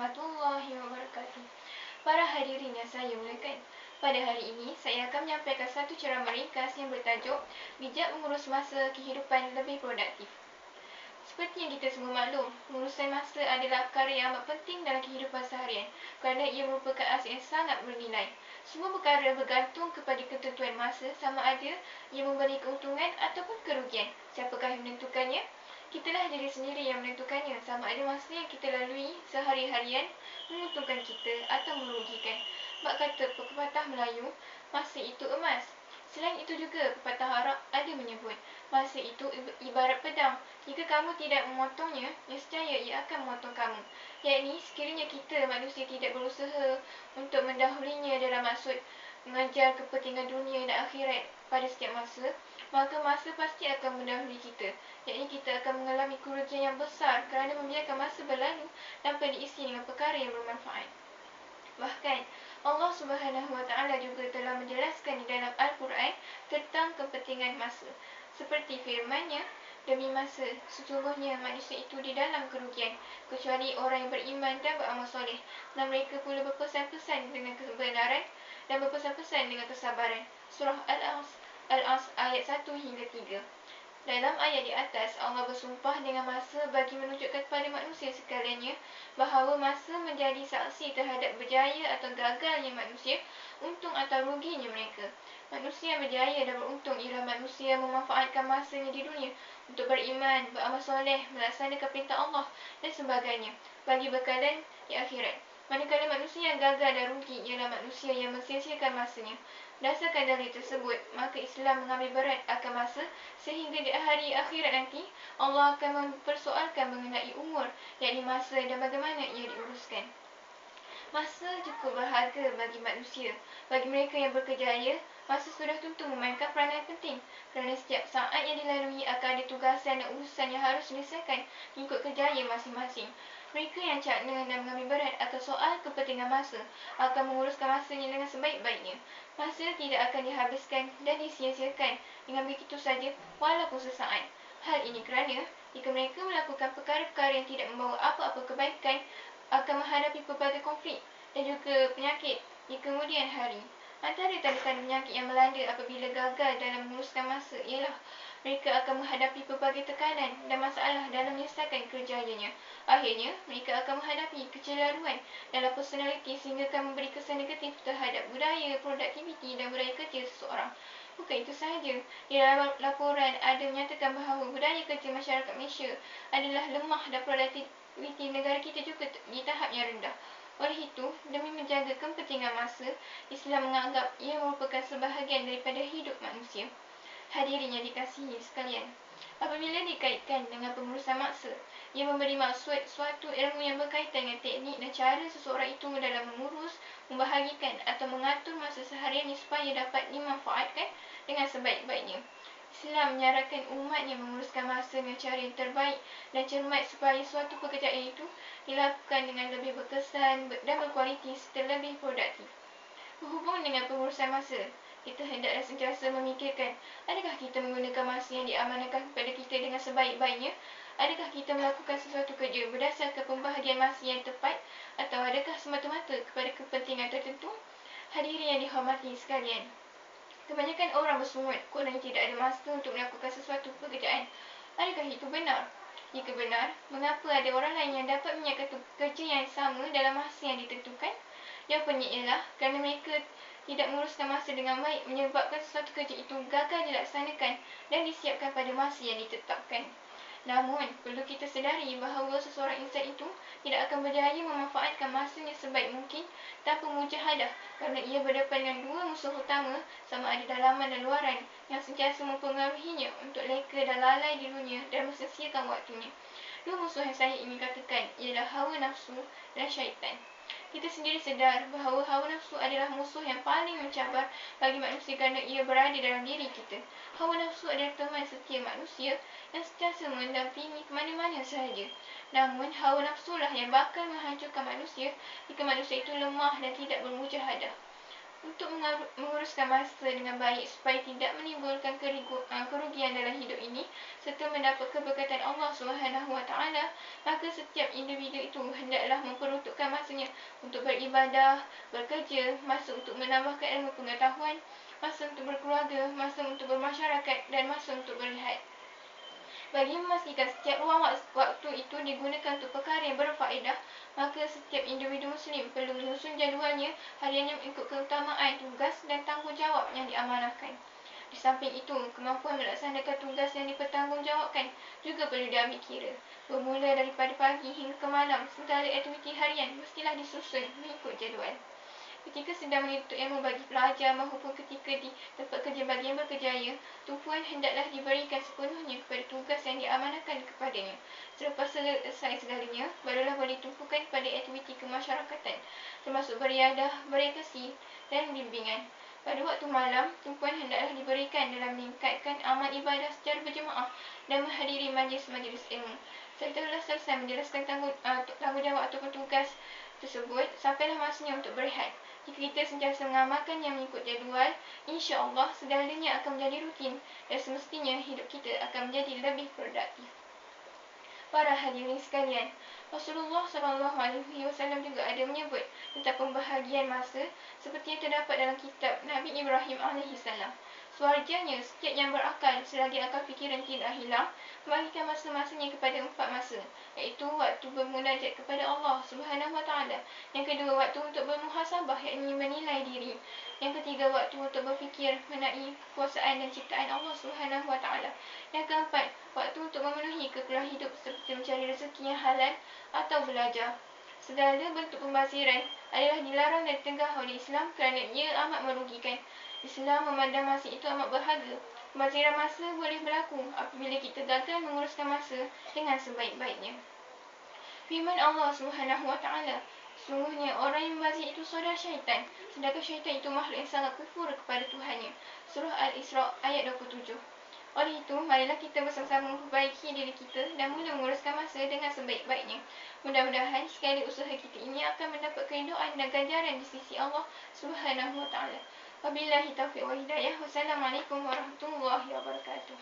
warahmatullahi wabarakatuh. Para hadirin yang saya muliakan, pada hari ini saya akan menyampaikan satu ceramah ringkas yang bertajuk Bijak Mengurus Masa Kehidupan Lebih Produktif. Seperti yang kita semua maklum, pengurusan masa adalah perkara yang amat penting dalam kehidupan seharian kerana ia merupakan aset yang sangat bernilai. Semua perkara bergantung kepada ketentuan masa, sama ada ia memberi keuntungan ataupun kerugian. Siapakah yang menentukannya? Kitalah diri sendiri yang menentukannya, sama ada masa yang kita lalui sehari-harian menguntungkan kita atau merugikan. Bab kata pepatah Melayu, masa itu emas. Selain itu juga, pepatah Arab ada menyebut, masa itu ibarat pedang. Jika kamu tidak memotongnya, nescaya ia akan memotong kamu. Yakni, sekiranya kita manusia tidak berusaha untuk mendahulunya dalam maksud mengejar kepentingan dunia dan akhirat pada setiap masa, maka masa pasti akan mendahului kita. Yakni kita akan mengalami kerugian yang besar kerana membiarkan masa berlalu tanpa diisi dengan perkara yang bermanfaat. Bahkan, Allah Subhanahu Wa Taala juga telah menjelaskan di dalam Al-Quran tentang kepentingan masa. Seperti firman-Nya, demi masa, sesungguhnya manusia itu di dalam kerugian, kecuali orang yang beriman dan beramal soleh. Dan mereka pula berpesan-pesan dengan kebenaran dan berpesan-pesan dengan kesabaran. Surah Al-As ayat 1 hingga 3. Dalam ayat di atas, Allah bersumpah dengan masa bagi menunjukkan kepada manusia sekaliannya bahawa masa menjadi saksi terhadap berjaya atau gagalnya manusia, untung atau ruginya mereka. Manusia yang berjaya dan beruntung ialah manusia yang memanfaatkan masanya di dunia untuk beriman, beramal soleh, melaksanakan perintah Allah dan sebagainya bagi bekalan di akhirat. Manakala manusia yang gagal dan rugi ialah manusia yang mensia-siakan masanya. Berdasarkan dalil tersebut, maka Islam mengambil berat akan masa sehingga di hari akhirat nanti Allah akan mempersoalkan mengenai umur, yakni masa dan bagaimana ia diuruskan. Masa cukup berharga bagi manusia. Bagi mereka yang berkejaya, masa sudah tentu memainkan peranan penting kerana setiap saat yang dilalui akan ada tugasan dan urusan yang harus diselesaikan mengikut kejayaan masing-masing. Mereka yang cakna dan mengambil berat akan soal kepentingan masa akan menguruskan masanya dengan sebaik-baiknya. Masa tidak akan dihabiskan dan disia-siakan dengan begitu saja walaupun sesaat. Hal ini kerana jika mereka melakukan perkara-perkara yang tidak membawa apa-apa kebaikan, akan menghadapi pelbagai konflik dan juga penyakit di kemudian hari. Antara tanda-tanda penyakit yang melanda apabila gagal dalam menguruskan masa ialah mereka akan menghadapi pelbagai tekanan dan masalah dalam menyelesaikan kerjayanya. Akhirnya, mereka akan menghadapi kecelaruan dalam personaliti sehingga akan memberi kesan negatif terhadap budaya, produktiviti dan budaya kerja seseorang. Bukan itu sahaja, di dalam laporan ada menyatakan bahawa budaya kerja masyarakat Malaysia adalah lemah dan produktiviti negara kita juga di tahap yang rendah. Oleh itu, demi menjaga kepentingan masa, Islam menganggap ia merupakan sebahagian daripada hidup manusia. Hadirin yang dikasihi sekalian, apabila dikaitkan dengan pengurusan masa, ia memberi maksud suatu ilmu yang berkaitan dengan teknik dan cara seseorang itu dalam mengurus, membahagikan atau mengatur masa sehariannya supaya dapat dimanfaatkan dengan sebaik-baiknya. Islam menyarankan umatnya menguruskan masa dengan cara yang terbaik dan cermat supaya suatu pekerjaan itu dilakukan dengan lebih berkesan dan berkualiti serta lebih produktif. Berhubung dengan pengurusan masa, kita hendaklah sentiasa memikirkan, adakah kita menggunakan masa yang diamanahkan kepada kita dengan sebaik-baiknya? Adakah kita melakukan sesuatu kerja berdasarkan pembahagian masa yang tepat atau adakah semata-mata kepada kepentingan tertentu? Hadirin yang dihormati sekalian, kebanyakan orang bersungut kerana tidak ada masa untuk melakukan sesuatu pekerjaan. Adakah itu benar? Jika benar, mengapa ada orang lain yang dapat menyelesaikan kerja yang sama dalam masa yang ditentukan? Jawapannya ialah kerana mereka tidak menguruskan masa dengan baik menyebabkan sesuatu kerja itu gagal dilaksanakan dan disiapkan pada masa yang ditetapkan. Namun, perlu kita sedari bahawa seseorang insan itu tidak akan berjaya memanfaatkan masanya sebaik mungkin tanpa mujahadah kerana ia berdepan dengan dua musuh utama sama ada dalaman dan luaran yang sentiasa mempengaruhinya untuk leka dan lalai di dunia dan mensia-siakan waktunya. Dua musuh yang saya ingin katakan ialah hawa nafsu dan syaitan. Kita sendiri sedar bahawa hawa nafsu adalah musuh yang paling mencabar bagi manusia kerana ia berada dalam diri kita. Hawa nafsu adalah teman setia manusia yang sentiasa mendampingi ke mana-mana sahaja. Namun, hawa nafsulah yang bakal menghancurkan manusia jika manusia itu lemah dan tidak bermujahadah. Untuk menguruskan masa dengan baik supaya tidak menimbulkan kerugian dalam hidup ini serta mendapat keberkatan Allah Subhanahu Wa Taala, maka setiap individu itu hendaklah memperuntukkan masa masanya untuk beribadah, bekerja, masa untuk menambahkan ilmu pengetahuan, masa untuk berkeluarga, masa untuk bermasyarakat, dan masa untuk berehat. Bagi memastikan setiap ruang waktu itu digunakan untuk perkara yang berfaedah, maka setiap individu Muslim perlu menyusun jadualnya hariannya mengikut keutamaan, tugas dan tanggungjawab yang diamanahkan. Di samping itu, kemampuan melaksanakan tugas yang dipertanggungjawabkan juga perlu diambil kira. Bermula daripada pagi hingga ke malam, segala aktiviti harian mestilah disusun mengikut jadual. Ketika sedang menuntut ilmu bagi pelajar maupun ketika di tempat kerja bagi yang berkejaya, tumpuan hendaklah diberikan sepenuhnya kepada tugas yang diamanahkan kepadanya. Selepas selesai segalanya, barulah boleh tumpukan pada aktiviti kemasyarakatan, termasuk beriadah, berekasi dan bimbingan. Pada waktu malam, tumpuan hendaklah diberikan dalam meningkatkan amal ibadah secara berjemaah dan menghadiri majlis-majlis ilmu. Setelah selesai menjelaskan tanggungjawab ataupun tugas tersebut, sampailah masanya untuk berehat. Jika kita sentiasa mengamalkan yang mengikut jadual, insya-Allah segalanya akan menjadi rutin dan semestinya hidup kita akan menjadi lebih produktif. Para hadirin sekalian, Rasulullah SAW juga ada menyebut tentang pembahagian masa seperti yang terdapat dalam kitab Nabi Ibrahim AS. Sewajarnya, setiap yang berakal selagi akal fikiran tidak hilang, membagikan masa-masanya kepada 4 masa, iaitu waktu bermunajat kepada Allah SWT. Yang kedua, waktu untuk bermuhasabah, yakni menilai diri. Yang ketiga, waktu untuk berfikir mengenai kekuasaan dan ciptaan Allah SWT. Yang keempat, waktu untuk memenuhi keperluan hidup seperti mencari rezeki yang halal atau belajar. Segala bentuk pembaziran adalah dilarang dan ditegah oleh Islam kerana ia amat merugikan. Islam memandang masa itu amat berharga. Pembaziran masa boleh berlaku apabila kita gagal menguruskan masa dengan sebaik-baiknya. Firman Allah SWT, sesungguhnya orang yang membazir itu saudara syaitan, sedangkan syaitan itu makhluk yang sangat kufur kepada Tuhannya. Surah Al-Isra ayat 27. Oleh itu, marilah kita bersama-sama memperbaiki diri kita dan mula menguruskan masa dengan sebaik-baiknya. Mudah-mudahan sekali usaha kita ini akan mendapat keridaan dan ganjaran di sisi Allah SWT. Wabillahi taufiq wal hidayah. Wassalamualaikum warahmatullahi wabarakatuh.